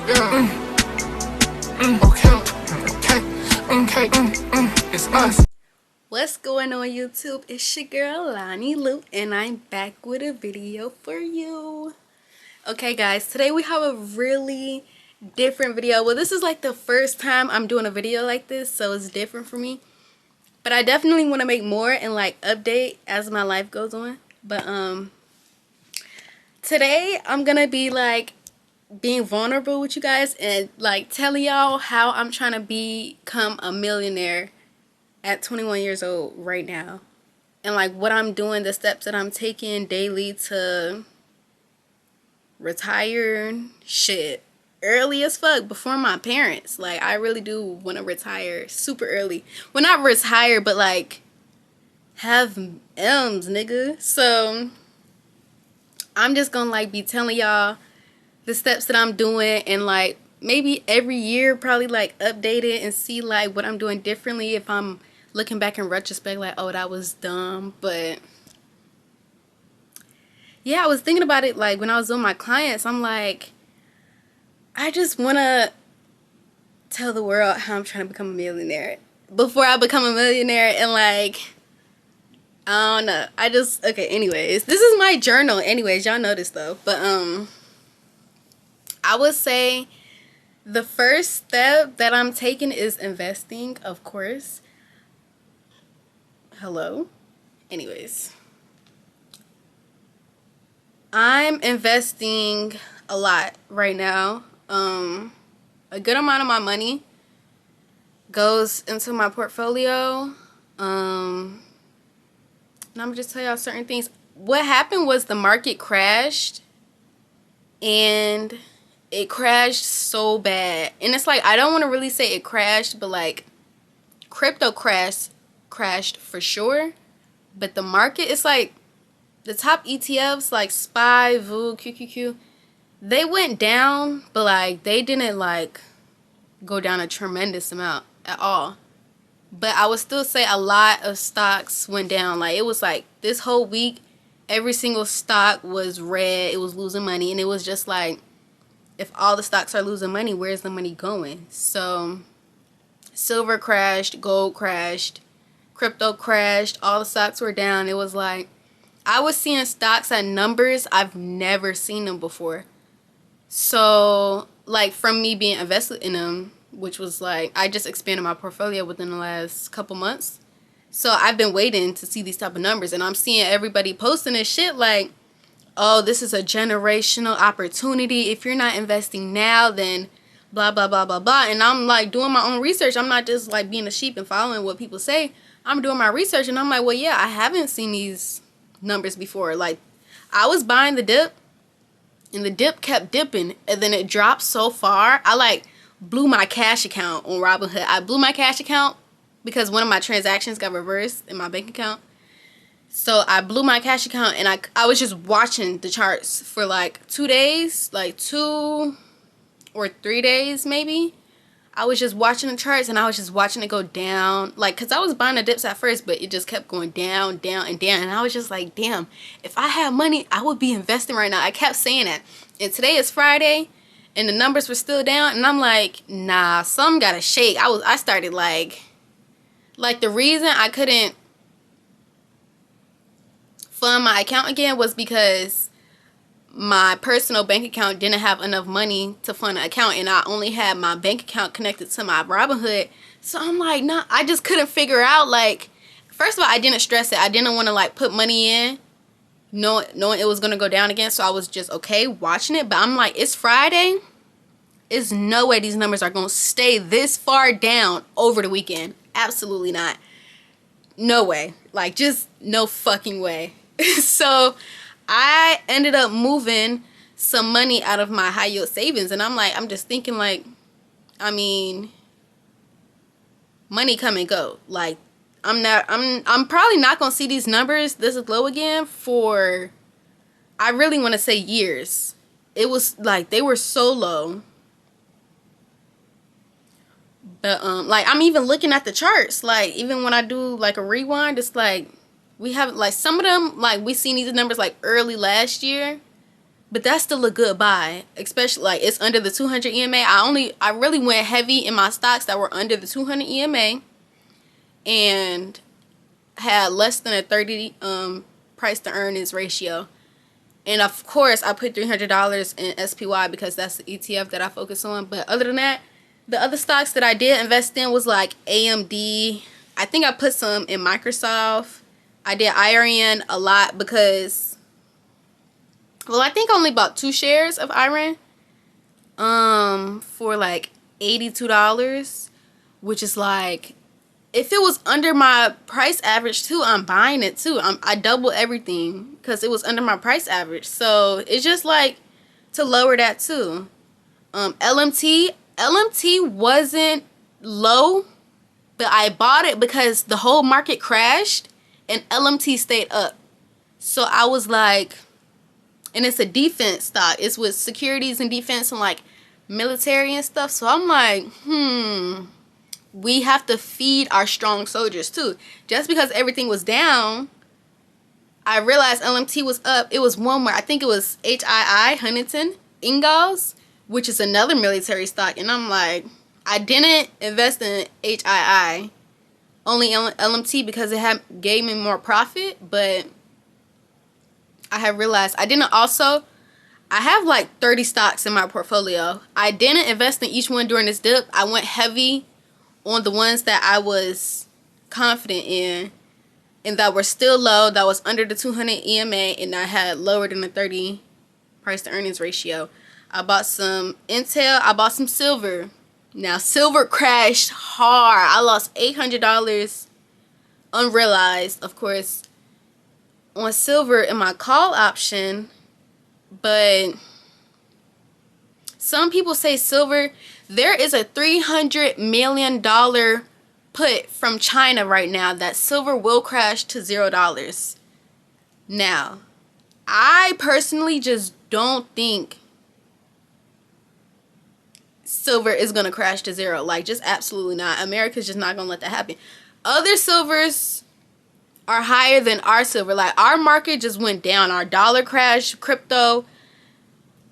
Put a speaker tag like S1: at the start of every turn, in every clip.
S1: Yeah. Okay. It's us.
S2: What's going on YouTube? It's your girl Lonnie Lou and I'm back with a video for you. Okay guys, today we have a really different video. Well, this is like the first time I'm doing a video like this, so it's different for me. But I definitely want to make more and like update as my life goes on. But today I'm gonna be like being vulnerable with you guys and like telling y'all how I'm trying to become a millionaire at 21 years old right now, and like what I'm doing, the steps that I'm taking daily to retire shit early as fuck before my parents. Like I really do want to retire super early. Well, not retire, but like have M's, nigga. So I'm just gonna like be telling y'all the steps that I'm doing, and like maybe every year probably like update it and see like what I'm doing differently if I'm looking back in retrospect like, oh, that was dumb. But yeah, I was thinking about it like when I was with my clients. I'm like, I just want to tell the world how I'm trying to become a millionaire before I become a millionaire. And like, I don't know, I just, okay, anyways, this is my journal anyways, y'all know this though. But I would say the first step that I'm taking is investing, of course. Hello. Anyways, I'm investing a lot right now. A good amount of my money goes into my portfolio. And I'm just tell y'all certain things. What happened was the market crashed, and it crashed so bad. And it's like, I don't want to really say it crashed, but like crypto crashed for sure. But the market, it's like the top ETFs like SPY, VOO, QQQ, they went down, but like they didn't like go down a tremendous amount at all. But I would still say a lot of stocks went down. Like it was like this whole week, every single stock was red. It was losing money, and it was just like, if all the stocks are losing money, where's the money going? So silver crashed, gold crashed, crypto crashed, all the stocks were down. It was like, I was seeing stocks at numbers I've never seen them before. So like from me being invested in them, which was like, I just expanded my portfolio within the last couple months. So I've been waiting to see these type of numbers, and I'm seeing everybody posting this shit like, oh, this is a generational opportunity. If you're not investing now, then blah, blah, blah, blah, blah. And I'm like doing my own research. I'm not just like being a sheep and following what people say. I'm doing my research, and I'm like, well, yeah, I haven't seen these numbers before. Like I was buying the dip, and the dip kept dipping, and then it dropped so far. I like blew my cash account on Robinhood. I blew my cash account because one of my transactions got reversed in my bank account. So I blew my cash account, and I was just watching the charts for like 2 days, like 2 or 3 days maybe. I was just watching the charts, and I was just watching it go down. Like, because I was buying the dips at first, but it just kept going down, down, and down. And I was just like, damn, if I had money, I would be investing right now. I kept saying that. And today is Friday, and the numbers were still down. And I'm like, nah, some gotta shake. I started like the reason I couldn't fund my account again was because my personal bank account didn't have enough money to fund an account, and I only had my bank account connected to my Robinhood. So I'm like, nah, I just couldn't figure out, like, first of all, I didn't stress it. I didn't want to like put money in knowing it was going to go down again. So I was just okay watching it. But I'm like, it's Friday. There's no way these numbers are going to stay this far down over the weekend. Absolutely not. No way. Like, just no fucking way. So I ended up moving some money out of my high yield savings, and I'm just thinking like, I mean, money come and go. Like I'm probably not gonna see these numbers this low again for, I really want to say, years. It was like they were so low. But like I'm even looking at the charts, like even when I do like a rewind, it's like we have like some of them, like we seen these numbers like early last year, but that's still a good buy, especially like it's under the 200 EMA. I really went heavy in my stocks that were under the 200 EMA and had less than a 30 price to earnings ratio. And of course, I put $300 in SPY because that's the ETF that I focus on. But other than that, the other stocks that I did invest in was like AMD. I think I put some in Microsoft. I did IRN a lot because, well, I think I only bought 2 shares of IRN for like $82, which is like, if it was under my price average too, I'm buying it too. I double everything because it was under my price average. So it's just like to lower that too. LMT wasn't low, but I bought it because the whole market crashed and LMT stayed up. So I was like, and it's a defense stock. It's with securities and defense and like military and stuff. So I'm like, we have to feed our strong soldiers too. Just because everything was down, I realized LMT was up. It was one more. I think it was HII, Huntington Ingalls, which is another military stock. And I'm like, I didn't invest in HII, only LMT because it gave me more profit. But I have realized I have like 30 stocks in my portfolio. I didn't invest in each one during this dip. I went heavy on the ones that I was confident in and that were still low, that was under the 200 EMA, and I had lower than the 30 price to earnings ratio. I bought some Intel. I bought some silver. Now, silver crashed hard. I lost $800 unrealized, of course, on silver in my call option. But some people say silver, there is a $300 million put from China right now that silver will crash to $0. Now, I personally just don't think silver is going to crash to zero. Like, just absolutely not. America's just not going to let that happen. Other silvers are higher than our silver. Like, our market just went down. Our dollar crashed, crypto,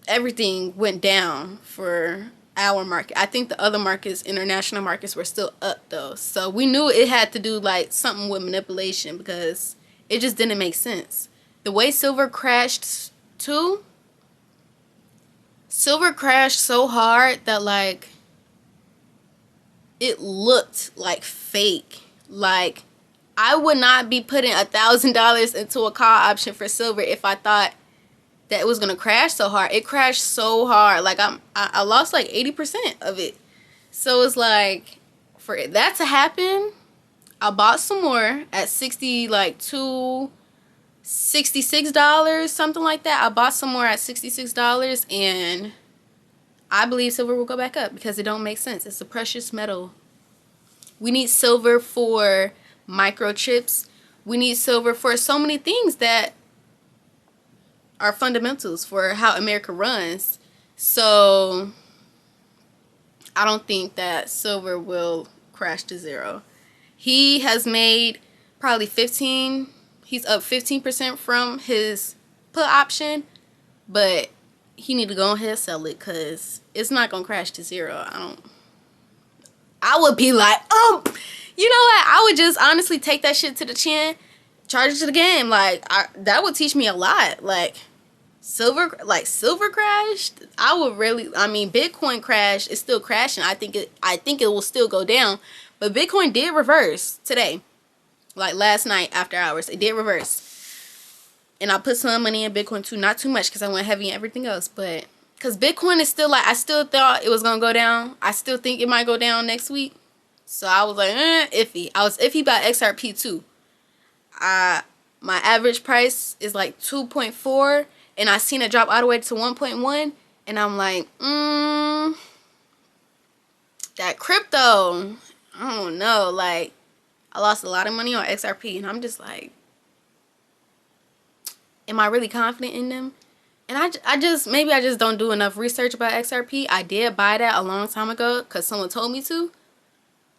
S2: everything went down for our market. I think the other markets, international markets, were still up though. So we knew it had to do like something with manipulation because it just didn't make sense. The way silver crashed too, silver crashed so hard that like it looked like fake. Like, I would not be putting $1,000 into a call option for silver if I thought that it was gonna crash so hard. It crashed so hard. Like, I lost like 80% of it. So it's like, for that to happen, I bought some more at $66, something like that. I bought some more at $66, and I believe silver will go back up because it don't make sense. It's a precious metal. We need silver for microchips. We need silver for so many things that are fundamentals for how America runs. So I don't think that silver will crash to zero. He has made probably he's up 15% from his put option, but he need to go ahead and sell it because it's not gonna crash to zero. I would be like, you know what? I would just honestly take that shit to the chin, charge it to the game. Like, that would teach me a lot. Like, silver crashed. Bitcoin crashed. It's still crashing. I think it will still go down. But Bitcoin did reverse today. Like last night after hours, it did reverse. And I put some money in Bitcoin too. Not too much because I went heavy in everything else. But because Bitcoin is still like, I still thought it was going to go down. I still think it might go down next week. So I was like, iffy. I was iffy about XRP too. My average price is like 2.4. And I seen it drop all the way to 1.1. And I'm like, that crypto, I don't know. Like, I lost a lot of money on XRP. And I'm just like, am I really confident in them? And maybe I just don't do enough research about XRP. I did buy that a long time ago because someone told me to.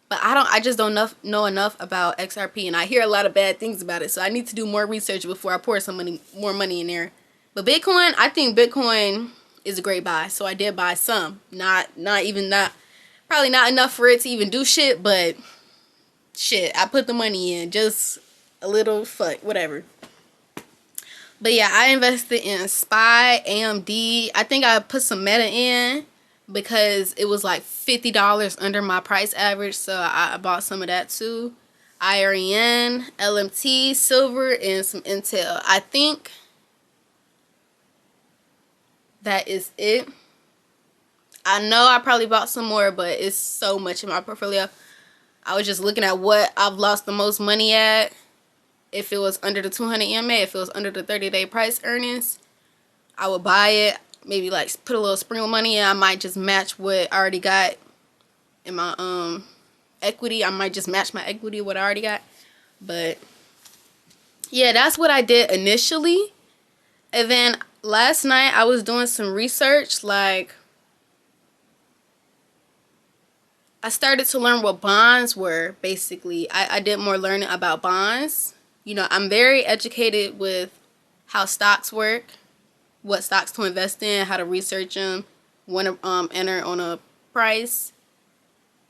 S2: But I just don't know enough about XRP. And I hear a lot of bad things about it. So I need to do more research before I pour more money in there. But Bitcoin, I think Bitcoin is a great buy. So I did buy some. Not even that. Probably not enough for it to even do shit, but shit, I put the money in. Just a little fuck, whatever. But yeah, I invested in SPY, AMD. I think I put some Meta in because it was like $50 under my price average. So I bought some of that too. IREN, LMT, silver, and some Intel. I think that is it. I know I probably bought some more, but it's so much in my portfolio. I was just looking at what I've lost the most money at. If it was under the 200 EMA, if it was under the 30-day price earnings, I would buy it. Maybe like put a little sprinkle money in. I might just match what I already got in my equity. I might just match my equity what I already got. But yeah, that's what I did initially. And then last night I was doing some research. Like, I started to learn what bonds were, basically. I did more learning about bonds. You know, I'm very educated with how stocks work, what stocks to invest in, how to research them, when to enter on a price.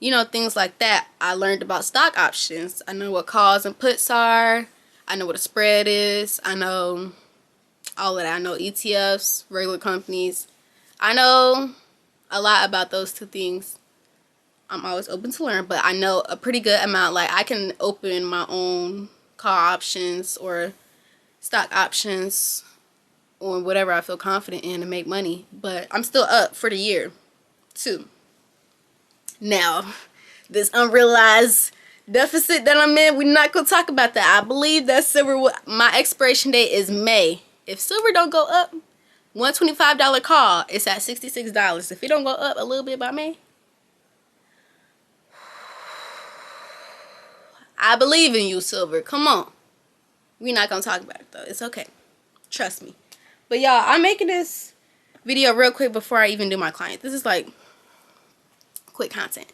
S2: You know, things like that. I learned about stock options. I know what calls and puts are. I know what a spread is. I know all of that. I know ETFs, regular companies. I know a lot about those two things. I'm always open to learn, but I know a pretty good amount. Like, I can open my own call options or stock options or whatever I feel confident in to make money. But I'm still up for the year too. Now, this unrealized deficit that I'm in, we're not gonna talk about that. I believe that silver, my expiration date is May. If silver don't go up, $125 call, it's at $66. If it don't go up a little bit by May, I believe in you, silver. Come on. We're not going to talk about it, though. It's okay. Trust me. But, y'all, I'm making this video real quick before I even do my client. This is, like, quick content.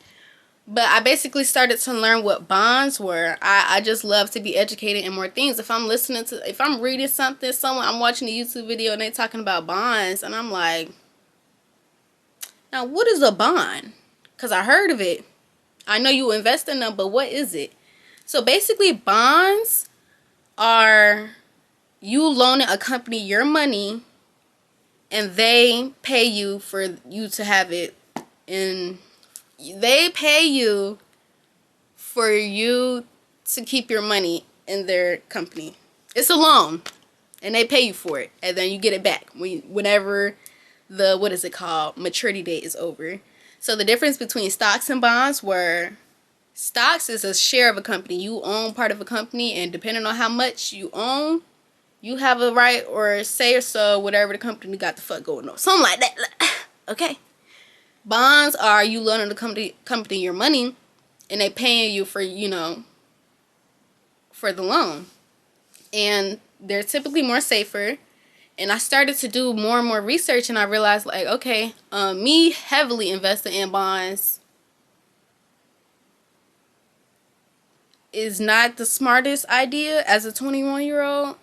S2: But I basically started to learn what bonds were. I just love to be educated in more things. If I'm reading something, I'm watching a YouTube video and they talking about bonds, and I'm like, now, what is a bond? Because I heard of it. I know you invest in them, but what is it? So basically, bonds are you loaning a company your money and they pay you for you to have it in. They pay you for you to keep your money in their company. It's a loan and they pay you for it, and then you get it back whenever the, what is it called, maturity date is over. So the difference between stocks and bonds were, stocks is a share of a company. You own part of a company, and depending on how much you own, you have a right or say or so whatever the company got the fuck going on. Something like that. Okay. Bonds are you loaning the company your money, and they paying you for, you know, for the loan. And they're typically more safer. And I started to do more and more research, and I realized, like, okay, me heavily investing in bonds is not the smartest idea as a 21-year-old.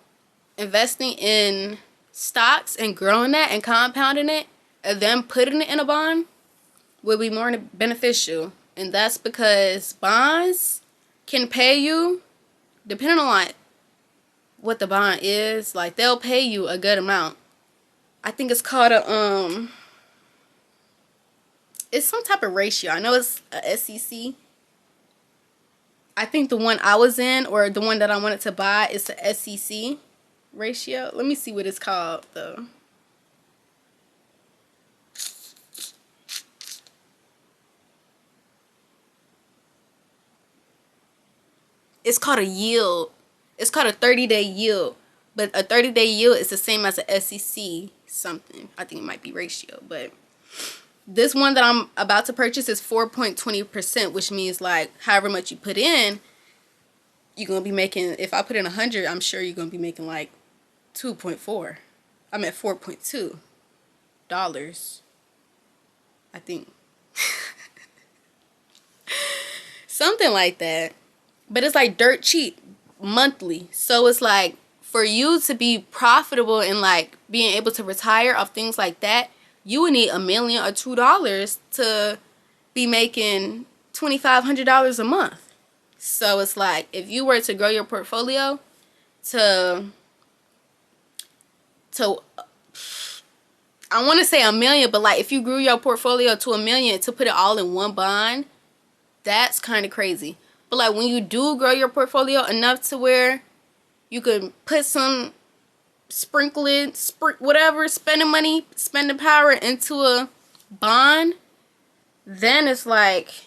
S2: Investing in stocks and growing that and compounding it and then putting it in a bond would be more beneficial. And that's because bonds can pay you, depending on what the bond is, like, they'll pay you a good amount. I think it's called a it's some type of ratio. I know it's a SEC. I think the one I was in, or the one that I wanted to buy, is the SEC ratio. Let me see what it's called though. It's called a yield. It's called a 30-day yield. But a 30-day yield is the same as a SEC something. I think it might be ratio. But this one that I'm about to purchase is 4.20%, which means, like, however much you put in, you're going to be making, if I put in 100, I'm sure you're going to be making like 2.4. I'm at $4.2. I think. Something like that. But it's like dirt cheap monthly. So it's like for you to be profitable and like being able to retire off things like that, you would need $1 million or $2 to be making $2,500 a month. So it's like, if you were to grow your portfolio to I want to say $1 million, but like if you grew your portfolio to $1 million to put it all in one bond, that's kind of crazy. But like when you do grow your portfolio enough to where you could put some spending power into a bond, then it's like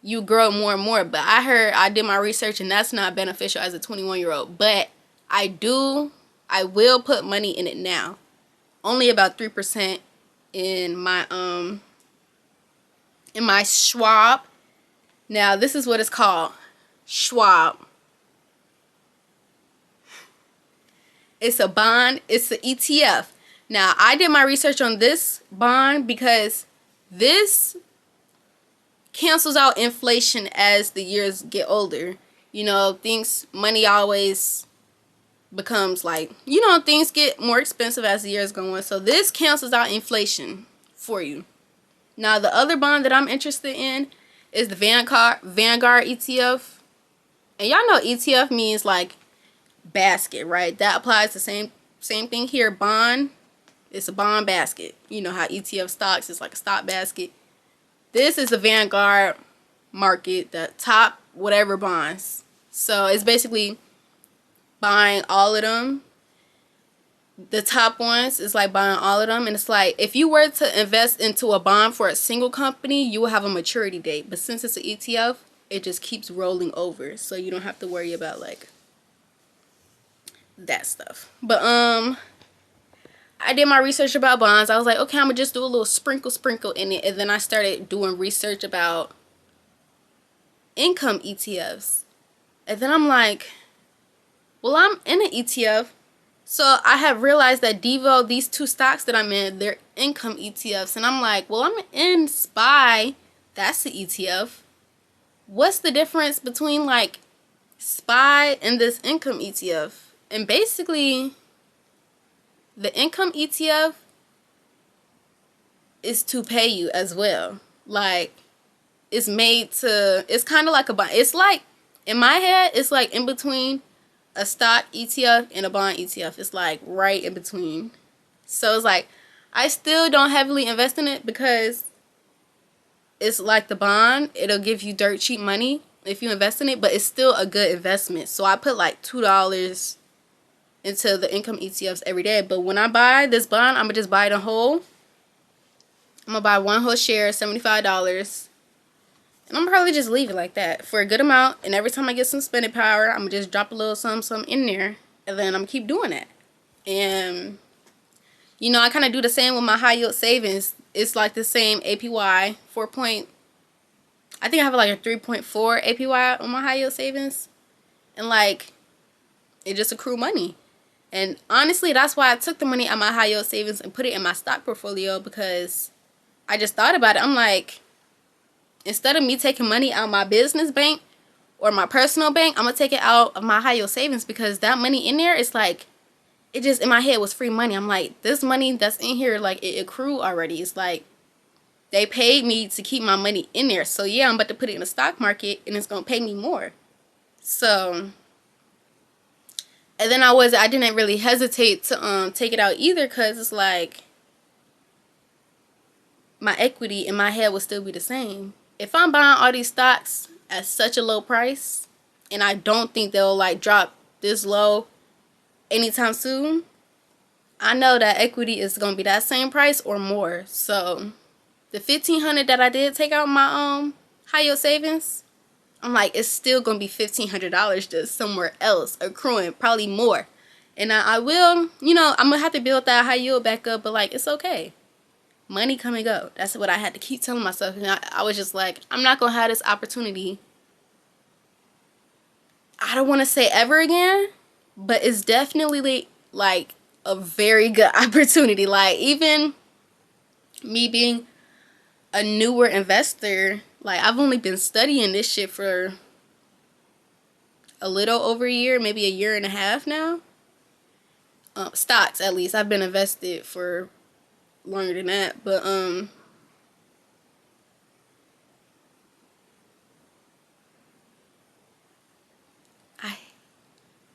S2: you grow more and more. But I did my research and that's not beneficial as a 21-year-old. But I will put money in it now. Only about 3% in my Schwab. Now this is what it's called. Schwab. It's a bond. It's an ETF. Now I did my research on this bond because this cancels out inflation as the years get older. You know, money always becomes like, you know, things get more expensive as the years go on. So this cancels out inflation for you. Now the other bond that I'm interested in is the Vanguard ETF. And y'all know ETF means like basket, right? That applies the same thing here. Bond, it's a bond basket. You know how ETF stocks is like a stock basket. This is the Vanguard market, the top whatever bonds. So it's basically buying all of them. The top ones is like buying all of them, and it's like if you were to invest into a bond for a single company, you will have a maturity date. But since it's an ETF, it just keeps rolling over, so you don't have to worry about like that stuff. But I did my research about bonds. I was like, okay, I'm gonna just do a little sprinkle in it, and then I started doing research about income ETFs, and then I'm like, well, I'm in an ETF. So I have realized that Devo, these two stocks that I'm in, they're income ETFs. And I'm like, well, I'm in SPY. That's the ETF. What's the difference between like SPY and this income ETF? And basically, the income ETF is to pay you as well. Like, it's kind of like a bond. It's like, in my head, it's like in between a stock ETF and a bond ETF. It's like right in between. So it's like I still don't heavily invest in it because it's like the bond. It'll give you dirt cheap money if you invest in it, but it's still a good investment. So I put like $2 into the income ETFs every day. But when I buy this bond, I'm gonna just buy it in whole. I'm gonna buy one whole share, $75. And I'm probably just leave it like that for a good amount. And every time I get some spending power, I'm going to just drop a little something in there. And then I'm going to keep doing it. And, you know, I kind of do the same with my high yield savings. It's like the same APY, I think I have like a 3.4 APY on my high yield savings. And like, it just accrue money. And honestly, that's why I took the money out of my high yield savings and put it in my stock portfolio, because I just thought about it. I'm like, instead of me taking money out of my business bank or my personal bank, I'm going to take it out of my high yield savings, because that money in there is like, it just in my head was free money. I'm like, this money that's in here, like it accrued already. It's like they paid me to keep my money in there. So yeah, I'm about to put it in the stock market and it's going to pay me more. So, and then I didn't really hesitate to take it out either, because it's like my equity in my head will still be the same. If I'm buying all these stocks at such a low price, and I don't think they'll like drop this low anytime soon, I know that equity is going to be that same price or more. So the $1,500 that I did take out my high yield savings, I'm like, it's still going to be $1,500 just somewhere else accruing, probably more. And I will, you know, I'm going to have to build that high yield back up, but like, it's okay. Money come and go. That's what I had to keep telling myself. And I was just like, I'm not going to have this opportunity. I don't want to say ever again, but it's definitely like a very good opportunity. Like, even me being a newer investor, like I've only been studying this shit for a little over a year, maybe a year and a half now. stocks at least. I've been invested for longer than that, but I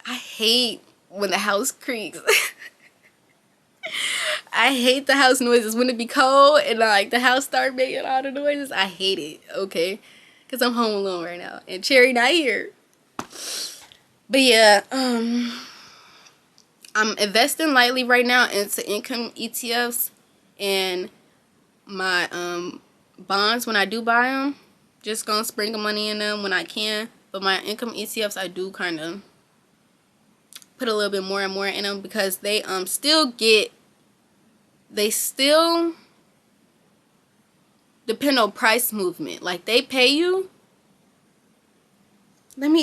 S2: I hate when the house creaks. I hate the house noises when it be cold and like the house start making all the noises. I hate it. Okay, because I'm home alone right now and Cherry not here. But yeah, I'm investing lightly right now into income ETFs and my bonds when I do buy them. Just gonna sprinkle money in them when I can. But my income ETFs, I do kind of put a little bit more and more in them because they still depend on price movement. Like they pay you. The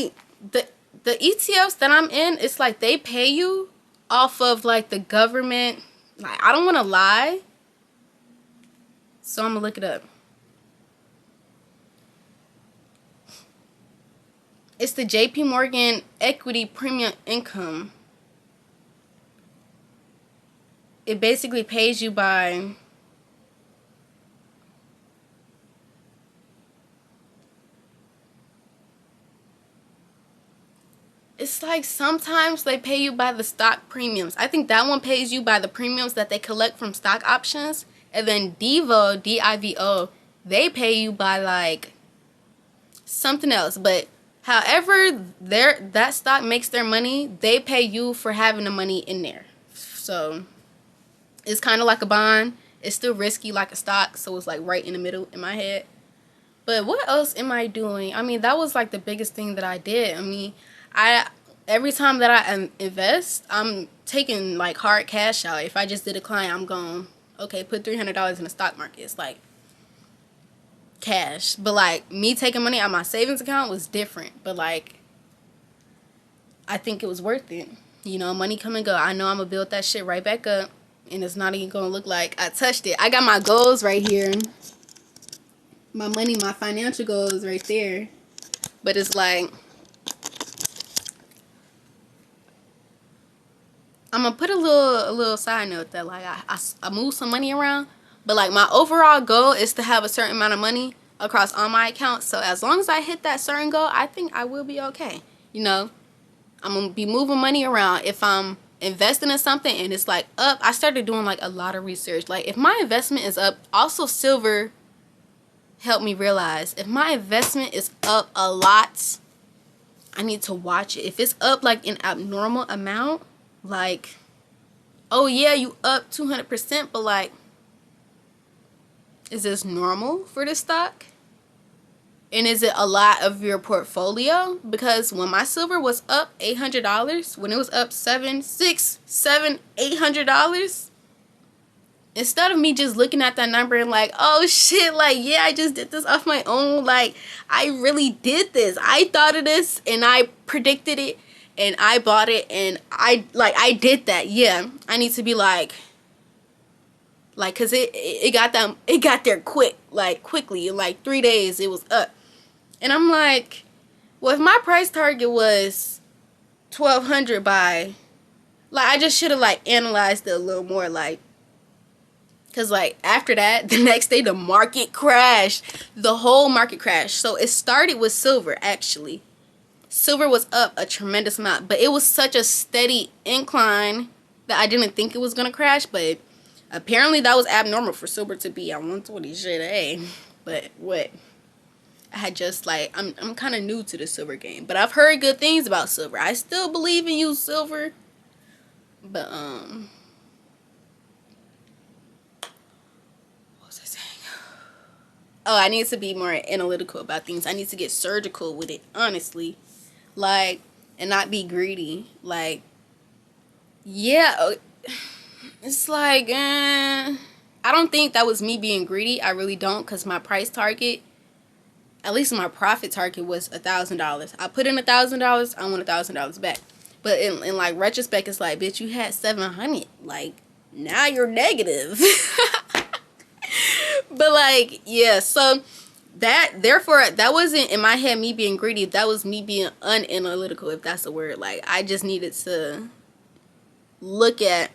S2: ETFs that I'm in, it's like they pay you off of like the government. Like I don't want to lie, so I'm gonna look it up. It's the JP Morgan Equity Premium Income. It basically pays you by it's like sometimes they pay you by the stock premiums. I think that one pays you by the premiums that they collect from stock options. And then Divo, D-I-V-O, they pay you by like something else. But however that stock makes their money, they pay you for having the money in there. So it's kind of like a bond. It's still risky like a stock. So it's like right in the middle in my head. But what else am I doing? I mean, that was like the biggest thing that I did. I mean, every time that I invest, I'm taking like hard cash out. If I just did a client, I'm going, okay, put $300 in the stock market. It's like cash. But like me taking money out of my savings account was different. But like, I think it was worth it. You know, money come and go. I know I'm going to build that shit right back up. And it's not even going to look like I touched it. I got my goals right here. My money, my financial goals right there. But it's like, I'm gonna put a little side note that like I move some money around, but like my overall goal is to have a certain amount of money across all my accounts. So as long as I hit that certain goal, I think I will be okay. You know, I'm gonna be moving money around. If I'm investing in something and it's like up, I started doing like a lot of research. Like if my investment is up, also silver helped me realize if my investment is up a lot, I need to watch it. If it's up like an abnormal amount, like, oh yeah, you up 200%, but like, is this normal for this stock? And is it a lot of your portfolio? Because when my silver was up $800, when it was up $800, instead of me just looking at that number and like, oh shit, like, yeah, I just did this off my own. Like, I really did this. I thought of this and I predicted it. And I bought it and I did that. Yeah, I need to be like, cause it got there quickly, in like 3 days it was up. And I'm like, well, if my price target was 1,200 by, like, I just should have like analyzed it a little more, like, cause like after that, the next day the market crashed, the whole market crashed. So it started with silver actually. Silver was up a tremendous amount, but it was such a steady incline that I didn't think it was going to crash, but apparently that was abnormal for silver to be at 120 shit, hey. But what? I had just like, I'm kind of new to the silver game, but I've heard good things about silver. I still believe in you, silver. But, what was I saying? Oh, I need to be more analytical about things. I need to get surgical with it, honestly. Like, and not be greedy. Like, yeah, it's like, I don't think that was me being greedy. I really don't, because my price target, at least my profit target was $1,000. I put in $1,000, I want $1,000 back. But in like retrospect, it's like, bitch, you had 700. Like, now you're negative. But like, yeah, so therefore that wasn't in my head me being greedy. That was me being unanalytical, if that's a word. Like, I just needed to look at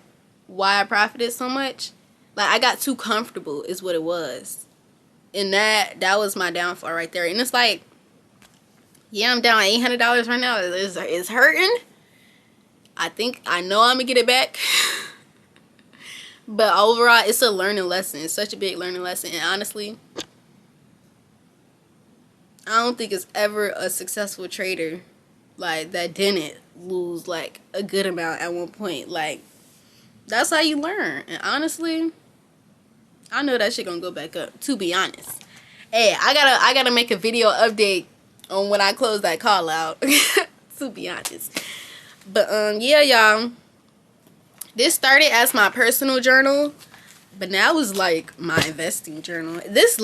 S2: why I profited so much. Like, I got too comfortable is what it was. And that was my downfall right there. And it's like, yeah, I'm down $800 right now. It's hurting. I know I'm gonna get it back. But overall, it's a learning lesson. It's such a big learning lesson. And honestly, I don't think it's ever a successful trader like that didn't lose like a good amount at one point. Like, that's how you learn. And honestly, I know that shit gonna go back up, to be honest. Hey, I gotta make a video update on when I close that call out. To be honest. But yeah, y'all. This started as my personal journal, but now it's like my investing journal. This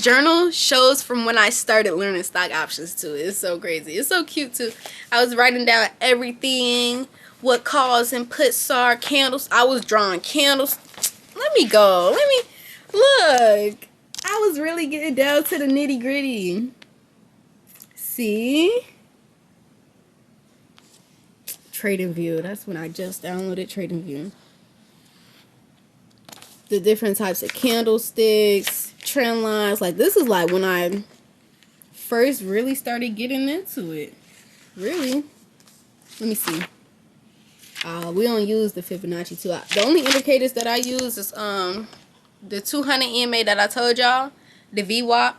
S2: journal shows from when I started learning stock options too. It's so crazy. It's so cute too. I was writing down everything, what calls and puts are, candles. I was drawing candles. Let me go. Let me look. I was really getting down to the nitty gritty. See? TradingView. That's when I just downloaded TradingView. The different types of candlesticks, trend lines. Like, this is like when I first really started getting into it. Really. Let me see. We don't use the Fibonacci tool. The only indicators that I use is the 200 EMA that I told y'all, the VWAP,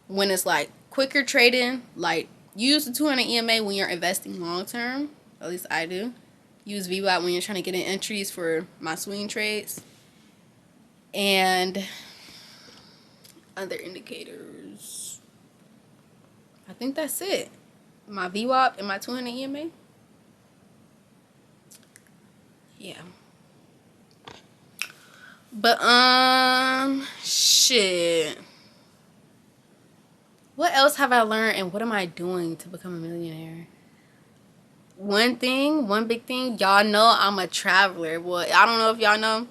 S2: when it's like quicker trading. Like, use the 200 EMA when you're investing long term. At least I do. Use VWAP when you're trying to get in entries for my swing trades. And other indicators. I think that's it. My VWAP and my 200 EMA. Yeah. But shit. What else have I learned and what am I doing to become a millionaire? One big thing, y'all know I'm a traveler. Well, I don't know if y'all know.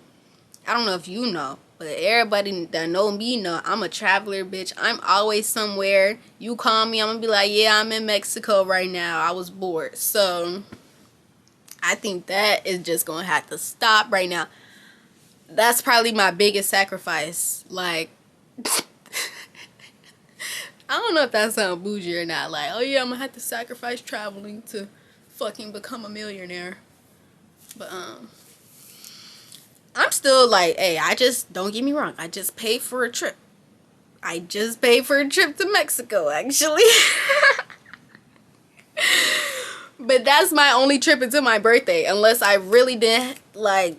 S2: I don't know if you know. But everybody that know me know I'm a traveler, bitch. I'm always somewhere. You call me, I'm going to be like, yeah, I'm in Mexico right now. I was bored. So, I think that is just going to have to stop right now. That's probably my biggest sacrifice. Like, I don't know if that sounds bougie or not. Like, oh yeah, I'm going to have to sacrifice traveling to fucking become a millionaire. But I'm still like, hey, I just, don't get me wrong, I just paid for a trip. I just paid for a trip to Mexico, actually. But that's my only trip until my birthday, unless I really didn't like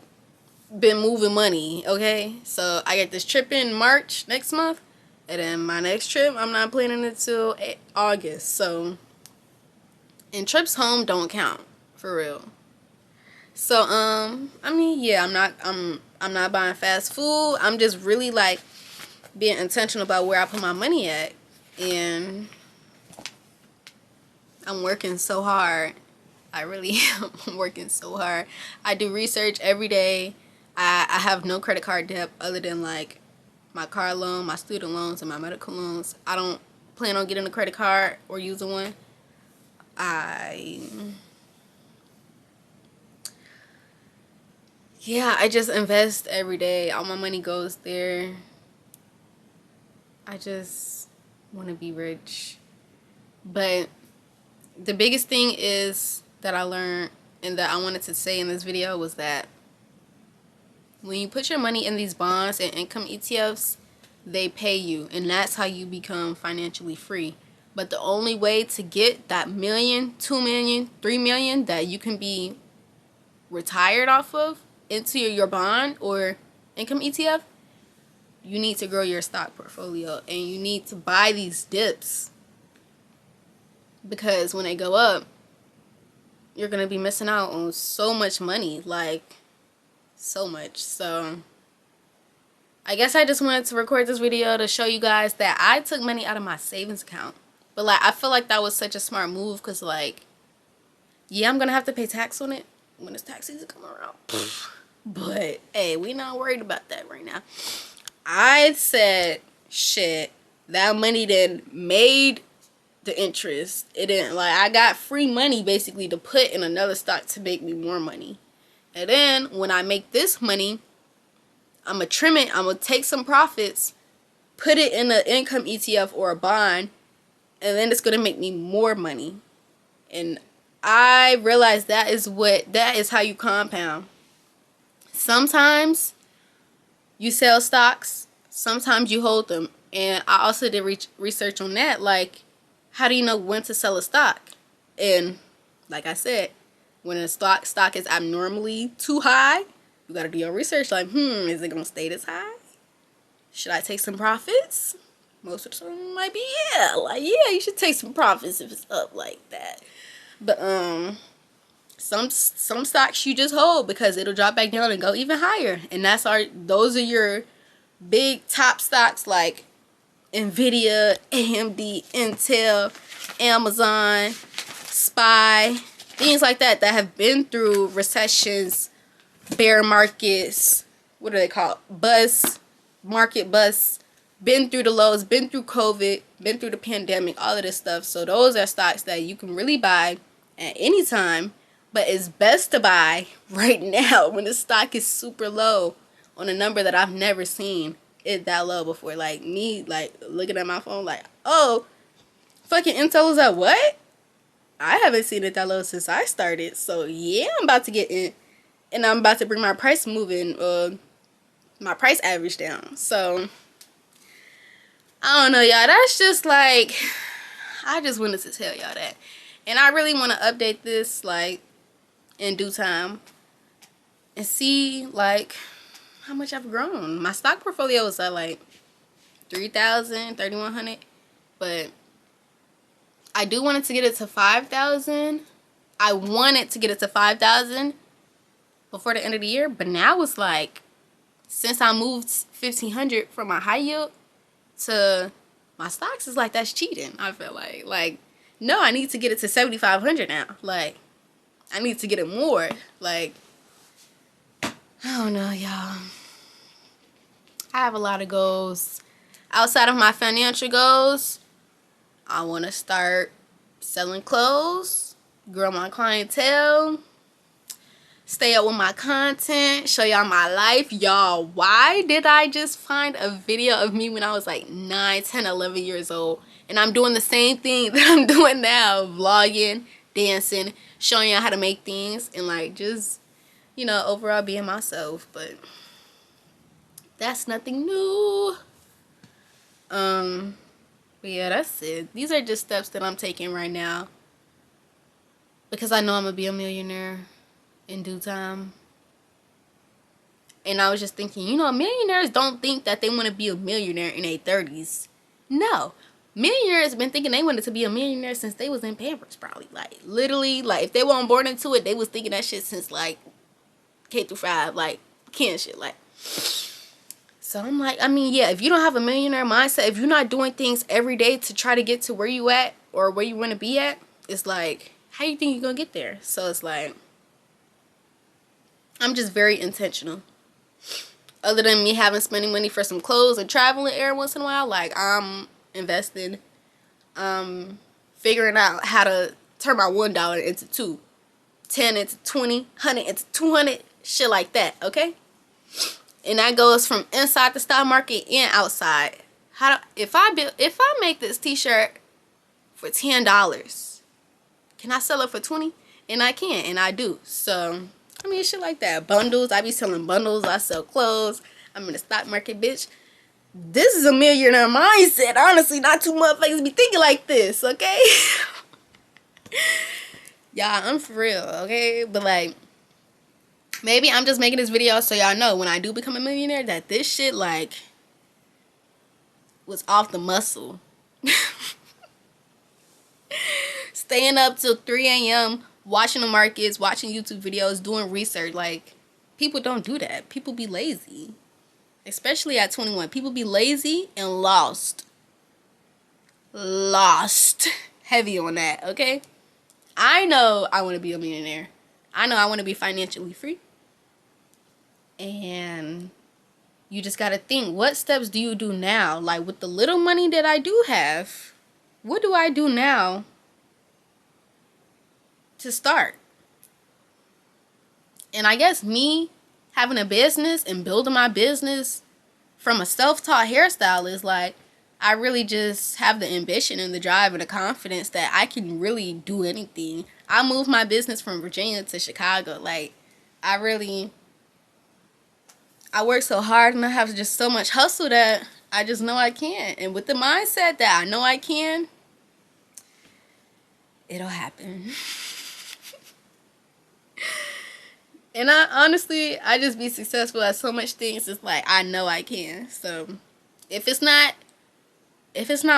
S2: been moving money. Okay, so I get this trip in March next month, and then my next trip I'm not planning until August. So, and trips home don't count for real. So I mean, yeah, I'm not buying fast food. I'm just really like being intentional about where I put my money at, and I'm working so hard. I really am working so hard. I do research every day. I have no credit card debt other than like my car loan, my student loans, and my medical loans. I don't plan on getting a credit card or using one. Yeah, I just invest every day. All my money goes there. I just want to be rich. But the biggest thing is that I learned and that I wanted to say in this video was that when you put your money in these bonds and income ETFs, they pay you, and that's how you become financially free. But the only way to get that $1 million, $2 million, $3 million that you can be retired off of into your bond or income ETF, you need to grow your stock portfolio, and you need to buy these dips, because when they go up, you're going to be missing out on so much money, like so much. So I guess I just wanted to record this video to show you guys that I took money out of my savings account. But like, I feel like that was such a smart move, because like, yeah, I'm going to have to pay tax on it when it's tax season come around. But hey, we not worried about that right now. I said, shit, that money then made the interest. It didn't, like, I got free money basically to put in another stock to make me more money. And then when I make this money, I'm going to trim it. I'm going to take some profits, put it in an income ETF or a bond, and then it's going to make me more money. And I realized that is how you compound. Sometimes you sell stocks, sometimes you hold them. And I also did research on that, like, how do you know when to sell a stock? And like I said, when a stock is abnormally too high, you got to do your research, like, is it going to stay this high? Should I take some profits? Most of the time might be, yeah, you should take some profits if it's up like that. But some stocks you just hold because it'll drop back down and go even higher. And those are your big top stocks like Nvidia, AMD, Intel, Amazon, SPY, things like that have been through recessions, bear markets, what are they called? Market bust, been through the lows, been through COVID, been through the pandemic, all of this stuff. So those are stocks that you can really buy at any time, but it's best to buy right now when the stock is super low on a number that I've never seen it that low before. Like me, like looking at my phone, like, oh, fucking Intel is at what? I haven't seen it that low since I started. So yeah, I'm about to get in, and I'm about to bring my price my price average down. So I don't know, y'all. That's just like, I just wanted to tell y'all that. And I really want to update this, like, in due time. And see, like, how much I've grown. My stock portfolio is at, like, 3,000, 3,100. But I do want it to get it to 5,000. I wanted to get it to 5,000 before the end of the year. But now it's like, since I moved 1,500 from my high yield to my stocks, is like, that's cheating. I feel like no, I need to get it to 7,500 now. Like, I need to get it more. Like, I don't know, y'all. I have a lot of goals. Outside of my financial goals, I want to start selling clothes, grow my clientele, stay up with my content, show y'all my life. Y'all, why did I just find a video of me when I was like 9, 10, 11 years old? And I'm doing the same thing that I'm doing now, vlogging, dancing, showing y'all how to make things, and like just, you know, overall being myself. But that's nothing new. But yeah, that's it. These are just steps that I'm taking right now because I know I'm gonna be a millionaire in due time. And I was just thinking, you know, millionaires don't think that they want to be a millionaire in their 30s. No. Millionaires been thinking they wanted to be a millionaire since they was in Pampers, probably. Like, literally, like, if they weren't born into it, they was thinking that shit since, like, K through 5, like, kid shit, like. So I'm like, I mean, yeah, if you don't have a millionaire mindset, if you're not doing things every day to try to get to where you at or where you want to be at, it's like, how you think you're going to get there? So it's like, I'm just very intentional. Other than me spending money for some clothes and traveling every once in a while, like, I'm investing, figuring out how to turn my $1 into 2, 10 into 20, 100 into 200, shit like that, okay? And that goes from inside the stock market and outside. If I make this t-shirt for $10, can I sell it for 20? And I can, and I do. So, I mean, shit like that. Bundles, I be selling bundles. I sell clothes. I'm in the stock market, bitch. This is a millionaire mindset. Honestly, not too motherfuckers be thinking like this, okay? Y'all, I'm for real, okay? But, like, maybe I'm just making this video so y'all know when I do become a millionaire that this shit, like, was off the muscle. Staying up till 3 a.m., watching the markets, watching YouTube videos, doing research. Like, people don't do that. People be lazy. Especially at 21. People be lazy and lost. Lost. Heavy on that, okay? I know I want to be a millionaire. I know I want to be financially free. And you just got to think, what steps do you do now? Like, with the little money that I do have, what do I do now to start? And I guess me having a business and building my business from a self-taught hairstylist, like, I really just have the ambition and the drive and the confidence that I can really do anything. I moved my business from Virginia to Chicago. Like, I work so hard and I have just so much hustle that I just know I can. And with the mindset that I know I can, it'll happen. And I just be successful at so much things. It's like, I know I can. So if it's not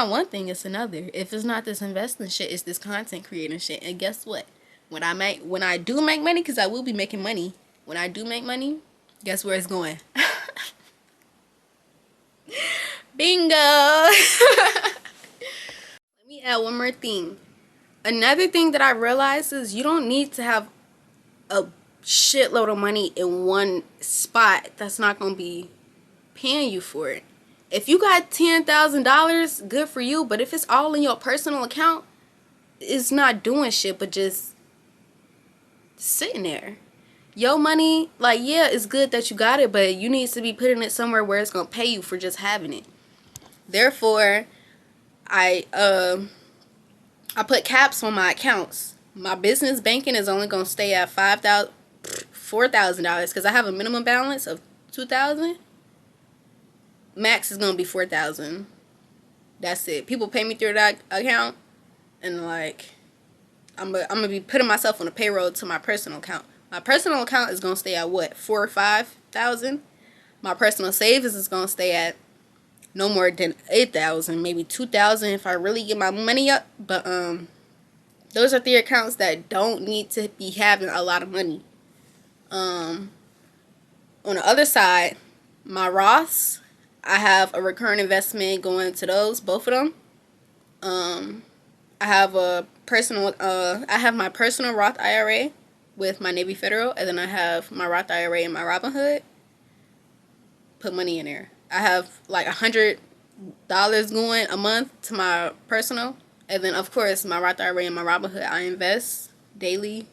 S2: one thing, it's another. If it's not this investing shit, it's this content creating shit. And guess what? When I do make money, because I will be making money. When I do make money, guess where it's going? Bingo! Let me add one more thing. Another thing that I realized is you don't need to have a shitload of money in one spot that's not going to be paying you for it. If you got $10,000, good for you. But if it's all in your personal account, it's not doing shit but just sitting there. Your money, like, yeah, it's good that you got it, but you need to be putting it somewhere where it's going to pay you for just having it. Therefore, I put caps on my accounts. My business banking is only going to stay at $4,000 because I have a minimum balance of $2,000. Max is going to be $4,000. That's it. People pay me through that account, and like, I'm gonna be putting myself on a payroll to my personal account. My personal account is gonna stay at what, $4,000 or $5,000. My personal savings is gonna stay at no more than $8,000, maybe $2,000 if I really get my money up. But those are 3 accounts that don't need to be having a lot of money. On the other side, my Roths, I have a recurring investment going to those, both of them. I have a personal, I have my personal Roth IRA with my Navy Federal, and then I have my Roth IRA and my Robinhood. Put money in there. I have like $100 going a month to my personal, and then of course my Roth IRA and my Robinhood I invest daily.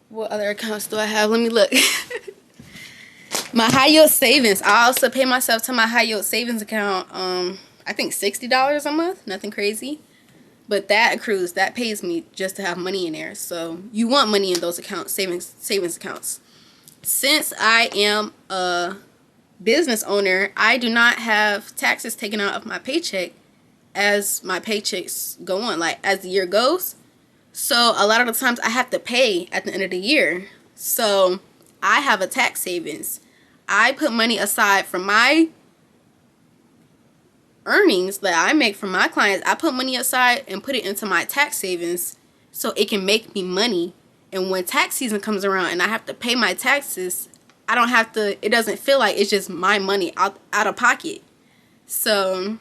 S2: What other accounts do I have? Let me look. My high yield savings. I also pay myself to my high yield savings account. I think $60 a month. Nothing crazy. But that accrues. That pays me just to have money in there. So you want money in those accounts, savings accounts. Since I am a business owner, I do not have taxes taken out of my paycheck as my paychecks go on, like as the year goes. So a lot of the times I have to pay at the end of the year. So I have a tax savings. I put money aside from my earnings that I make from my clients. I put money aside and put it into my tax savings so it can make me money. And when tax season comes around and I have to pay my taxes, I don't have to, it doesn't feel like it's just my money out of pocket. So,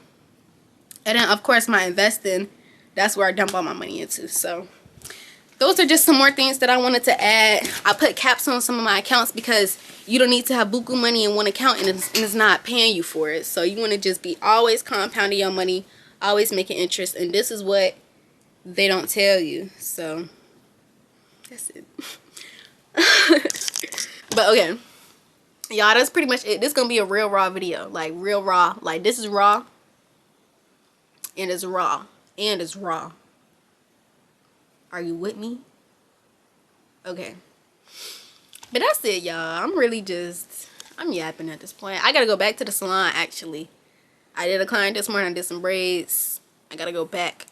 S2: and then of course my investing, that's where I dump all my money into. So those are just some more things that I wanted to add. I put caps on some of my accounts because you don't need to have buku money in one account and it's not paying you for it. So you want to just be always compounding your money, always making interest. And this is what they don't tell you. So that's it. But okay, y'all, that's pretty much it. This is going to be a real raw video. Like real raw. Like this is raw. And it's raw. And it's raw. Are you with me? Okay. But that's it, y'all. I'm yapping at this point. I gotta go back to the salon, actually. I did a client this morning. I did some braids. I gotta go back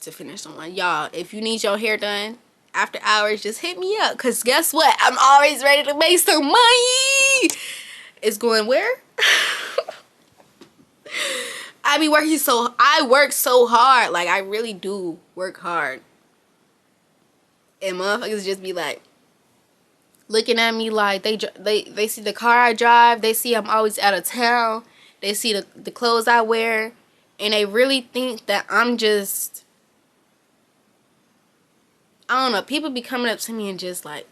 S2: to finish someone. Y'all, if you need your hair done after hours, just hit me up. Because guess what? I'm always ready to make some money. It's going where? I work so hard. Like, I really do work hard. And motherfuckers just be like, looking at me like they see the car I drive. They see I'm always out of town. They see the clothes I wear. And they really think that I'm just, I don't know. People be coming up to me and just like,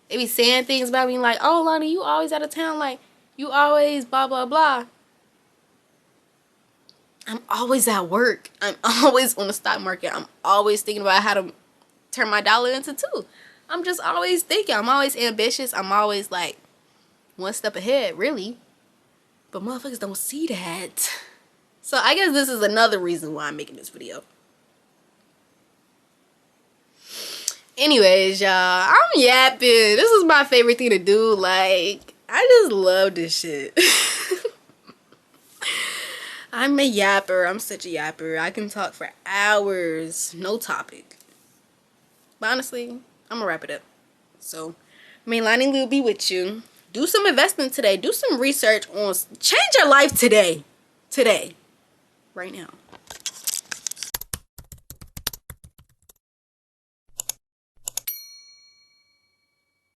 S2: they be saying things about me like, oh, Lonnie, you always out of town. Like, you always blah, blah, blah. I'm always at work. I'm always on the stock market. I'm always thinking about how to turn my dollar into two. I'm just always thinking. I'm always ambitious. I'm always like one step ahead, really. But motherfuckers don't see that. So I guess this is another reason why I'm making this video. Anyways, y'all, I'm yapping. This is my favorite thing to do. Like, I just love this shit. I'm a yapper. I'm such a yapper. I can talk for hours. No topic. But honestly, I'm gonna wrap it up. So, Maylani will be with you. Do some investing today. Do some research on... Change your life today. Today. Right now.